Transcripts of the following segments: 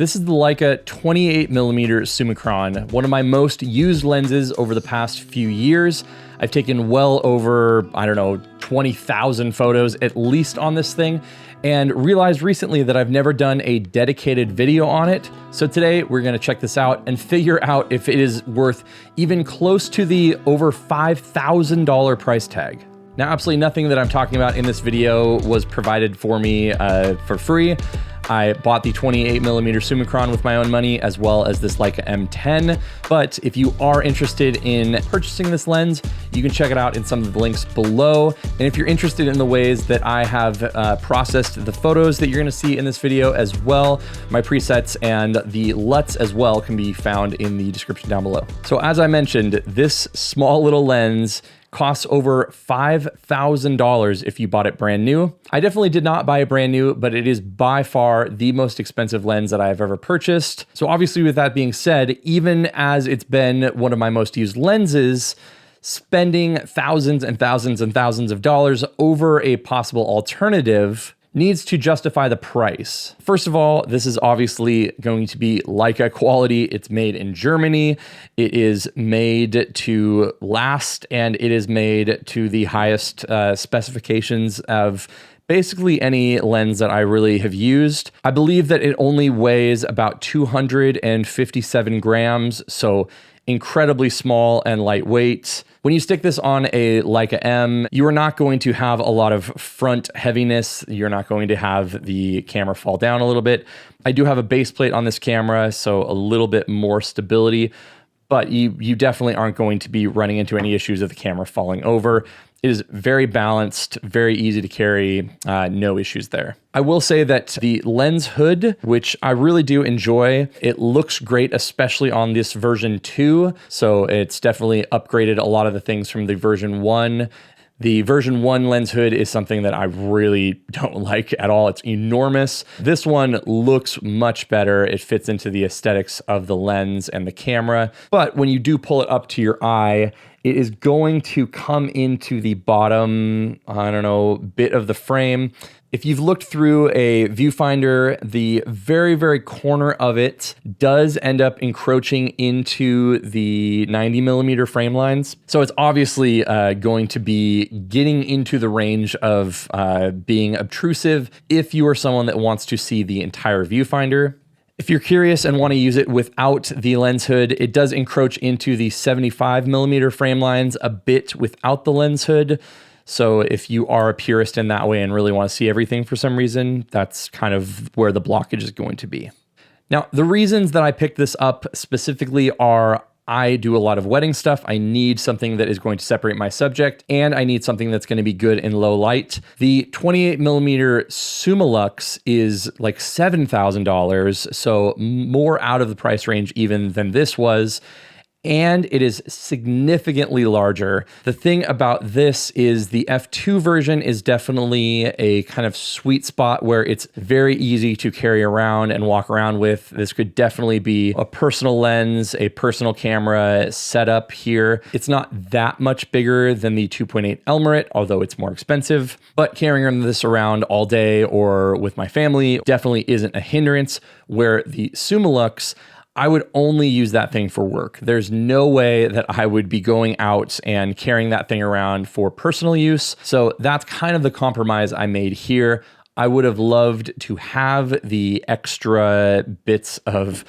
This is the Leica 28mm Summicron, one of my most used lenses over the past few years. I've taken well over, 20,000 photos at least on this thing, and realized recently that I've never done a dedicated video on it. So today we're gonna check this out and figure out if it is worth even close to the over $5,000 price tag. Now, absolutely nothing that I'm talking about in this video was provided for me for free. I bought the 28mm Summicron with my own money, as well as this Leica M10. But if you are interested in purchasing this lens, you can check it out in some of the links below. And if you're interested in the ways that I have processed the photos that you're gonna see in this video as well, my presets and the LUTs as well can be found in the description down below. So as I mentioned, this small little lens costs over $5,000 if you bought it brand new. I definitely did not buy it brand new, but it is by far the most expensive lens that I've ever purchased. So obviously, with that being said, even as it's been one of my most used lenses, spending thousands and thousands and thousands of dollars over a possible alternative needs to justify the price. First of all, this is obviously going to be Leica quality. It's made in Germany. It is made to last, and it is made to the highest specifications of basically any lens that I really have used. I believe that it only weighs about 257 grams, so incredibly small and lightweight. When you stick this on a Leica M, you are not going to have a lot of front heaviness. You're not going to have the camera fall down a little bit. I do have a base plate on this camera, so a little bit more stability, but you definitely aren't going to be running into any issues of the camera falling over. It is very balanced, very easy to carry, no issues there. I will say that the lens hood, which I really do enjoy, it looks great, especially on this version 2. So it's definitely upgraded a lot of the things from the version 1. The version 1 lens hood is something that I really don't like at all. It's enormous. This one looks much better. It fits into the aesthetics of the lens and the camera. But when you do pull it up to your eye, it is going to come into the bottom, bit of the frame. If you've looked through a viewfinder, the very, very corner of it does end up encroaching into the 90mm frame lines. So it's obviously going to be getting into the range of being obtrusive if you are someone that wants to see the entire viewfinder. If you're curious and want to use it without the lens hood, it does encroach into the 75mm frame lines a bit without the lens hood. So if you are a purist in that way and really want to see everything for some reason, that's kind of where the blockage is going to be. Now, the reasons that I picked this up specifically are I do a lot of wedding stuff. I need something that is going to separate my subject, and I need something that's going to be good in low light. The 28mm Summilux is like $7,000, so more out of the price range even than this was. And it is significantly larger. The thing about this is the F2 version is definitely a kind of sweet spot where it's very easy to carry around and walk around with. This could definitely be a personal lens, a personal camera setup here. It's not that much bigger than the 2.8 Elmerit, although it's more expensive, but carrying this around all day or with my family definitely isn't a hindrance, where the Summilux, I would only use that thing for work. There's no way that I would be going out and carrying that thing around for personal use. So that's kind of the compromise I made here. I would have loved to have the extra bits of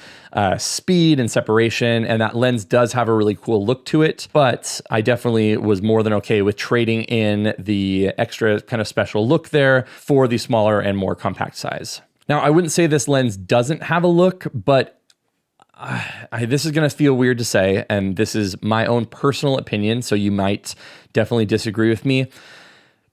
speed and separation, and that lens does have a really cool look to it, but I definitely was more than okay with trading in the extra kind of special look there for the smaller and more compact size. Now, I wouldn't say this lens doesn't have a look, but this is going to feel weird to say, and this is my own personal opinion, so you might definitely disagree with me.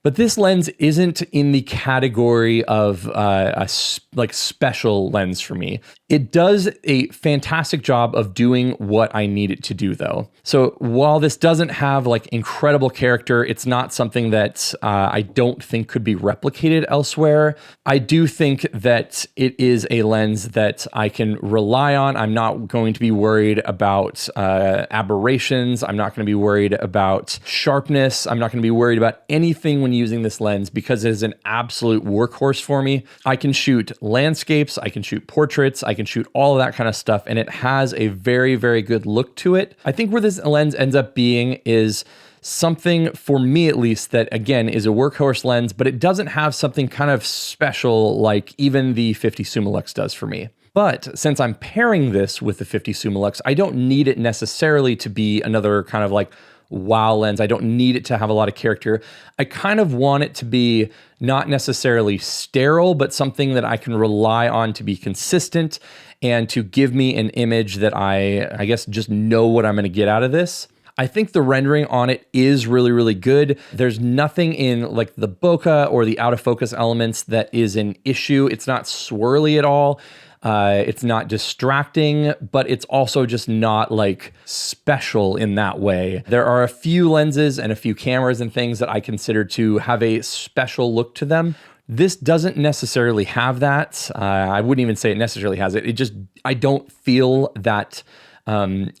But this lens isn't in the category of a special lens for me. It does a fantastic job of doing what I need it to do, though. So while this doesn't have like incredible character, it's not something that I don't think could be replicated elsewhere. I do think that it is a lens that I can rely on. I'm not going to be worried about aberrations. I'm not going to be worried about sharpness. I'm not going to be worried about anything when when using this lens because it is an absolute workhorse for me. I can shoot landscapes, I can shoot portraits, I can shoot all of that kind of stuff, and it has a very, very good look to it. I think where this lens ends up being is something, for me at least, that again is a workhorse lens, but it doesn't have something kind of special like even the 50 Summilux does for me. But since I'm pairing this with the 50 Summilux, I don't need it necessarily to be another kind of like wow lens. I don't need it to have a lot of character. I kind of want it to be not necessarily sterile, but something that I can rely on to be consistent and to give me an image that I guess just know what I'm going to get out of this. I think the rendering on it is really, really good. There's nothing in like the bokeh or the out of focus elements that is an issue. It's not swirly at all. It's not distracting, but it's also just not like special in that way. There are a few lenses and a few cameras and things that I consider to have a special look to them. This doesn't necessarily have that. I wouldn't even say it necessarily has it. I don't feel that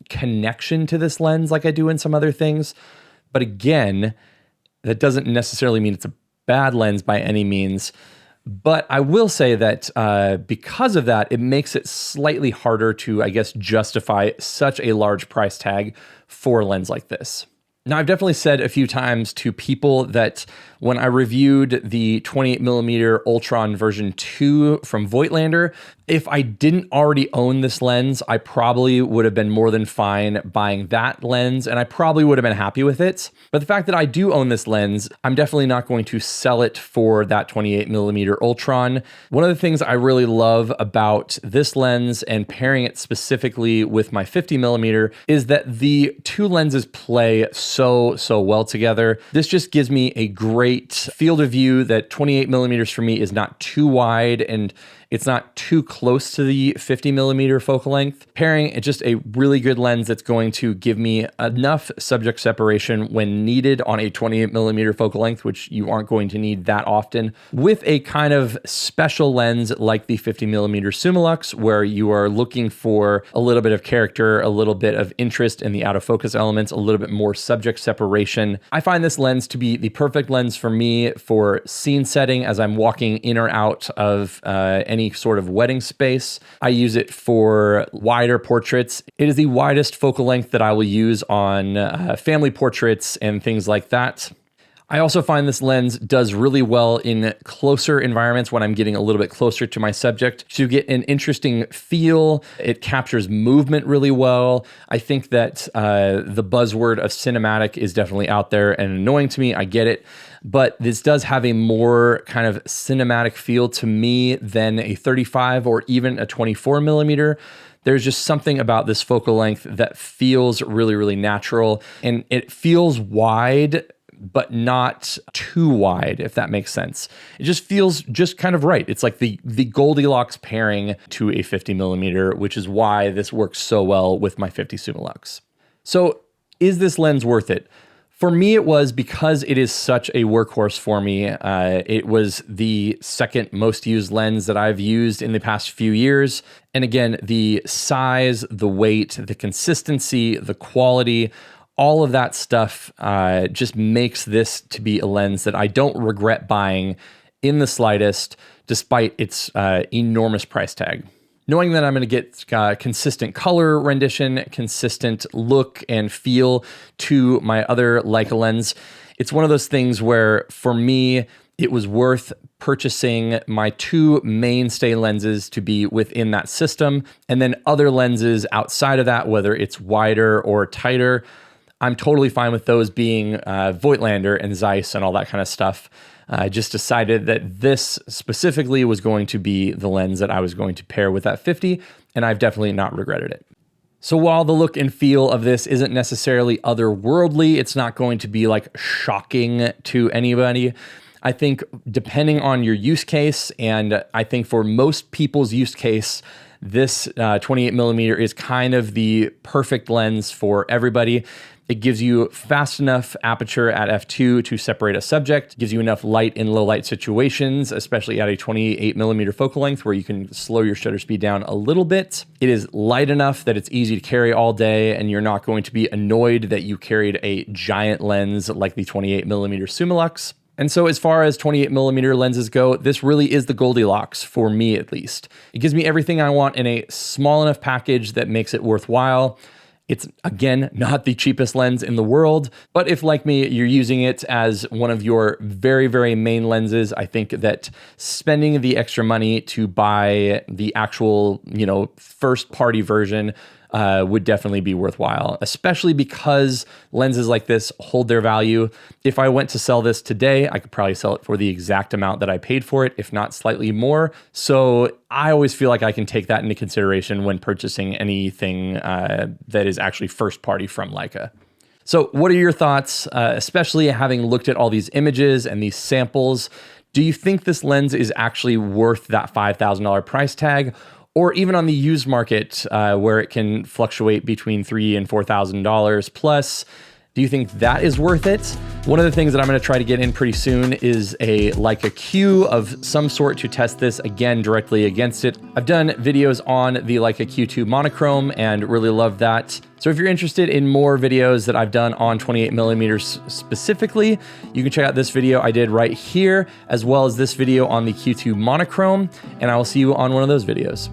connection to this lens like I do in some other things. But again, that doesn't necessarily mean it's a bad lens by any means. But I will say that because of that, it makes it slightly harder to, I guess, justify such a large price tag for a lens like this. Now, I've definitely said a few times to people that when I reviewed the 28mm Ultron version 2 from Voigtlander, if I didn't already own this lens, I probably would have been more than fine buying that lens, and I probably would have been happy with it. But the fact that I do own this lens, I'm definitely not going to sell it for that 28mm Ultron. One of the things I really love about this lens and pairing it specifically with my 50mm is that the two lenses play so well together. This just gives me a great field of view that 28mm for me is not too wide and it's not too close to the 50mm focal length. Pairing it's just a really good lens that's going to give me enough subject separation when needed on a 28mm focal length, which you aren't going to need that often, with a kind of special lens like the 50mm Summilux, where you are looking for a little bit of character, a little bit of interest in the out of focus elements, a little bit more subject separation. I find this lens to be the perfect lens for me for scene setting as I'm walking in or out of any sort of wedding space. I use it for wider portraits. It is the widest focal length that I will use on family portraits and things like that. I also find this lens does really well in closer environments when I'm getting a little bit closer to my subject to get an interesting feel. It captures movement really well. I think that the buzzword of cinematic is definitely out there and annoying to me. I get it. But this does have a more kind of cinematic feel to me than a 35 or even a 24mm. There's just something about this focal length that feels really, really natural. And it feels wide, but not too wide, if that makes sense. It just feels just kind of right. It's like the Goldilocks pairing to a 50mm, which is why this works so well with my 50 Summilux. So is this lens worth it? For me, it was because it is such a workhorse for me. It was the second most used lens that I've used in the past few years. And again, the size, the weight, the consistency, the quality, all of that stuff just makes this to be a lens that I don't regret buying in the slightest, despite its enormous price tag. Knowing that I'm going to get consistent color rendition, consistent look and feel to my other Leica lens, it's one of those things where, for me, it was worth purchasing my two mainstay lenses to be within that system, and then other lenses outside of that, whether it's wider or tighter, I'm totally fine with those being Voigtlander and Zeiss and all that kind of stuff. I just decided that this specifically was going to be the lens that I was going to pair with that 50, and I've definitely not regretted it. So while the look and feel of this isn't necessarily otherworldly, it's not going to be like shocking to anybody. I think depending on your use case, and I think for most people's use case, this 28mm is kind of the perfect lens for everybody. It gives you fast enough aperture at f2 to separate a subject, gives you enough light in low light situations, especially at a 28mm focal length where you can slow your shutter speed down a little bit. It is light enough that it's easy to carry all day and you're not going to be annoyed that you carried a giant lens like the 28mm Summilux. And so as far as 28mm lenses go, this really is the Goldilocks, for me at least. It gives me everything I want in a small enough package that makes it worthwhile. It's, again, not the cheapest lens in the world, but if, like me, you're using it as one of your very, very main lenses, I think that spending the extra money to buy the actual, first party version would definitely be worthwhile, especially because lenses like this hold their value. If I went to sell this today, I could probably sell it for the exact amount that I paid for it, if not slightly more. So I always feel like I can take that into consideration when purchasing anything that is actually first party from Leica. So what are your thoughts, especially having looked at all these images and these samples? Do you think this lens is actually worth that $5,000 price tag? Or even on the used market, where it can fluctuate between $3,000 and $4,000 plus, do you think that is worth it? One of the things that I'm going to try to get in pretty soon is a Leica Q of some sort to test this again directly against it. I've done videos on the Leica Q2 monochrome and really love that. So if you're interested in more videos that I've done on 28mm specifically, you can check out this video I did right here, as well as this video on the Q2 monochrome, and I will see you on one of those videos.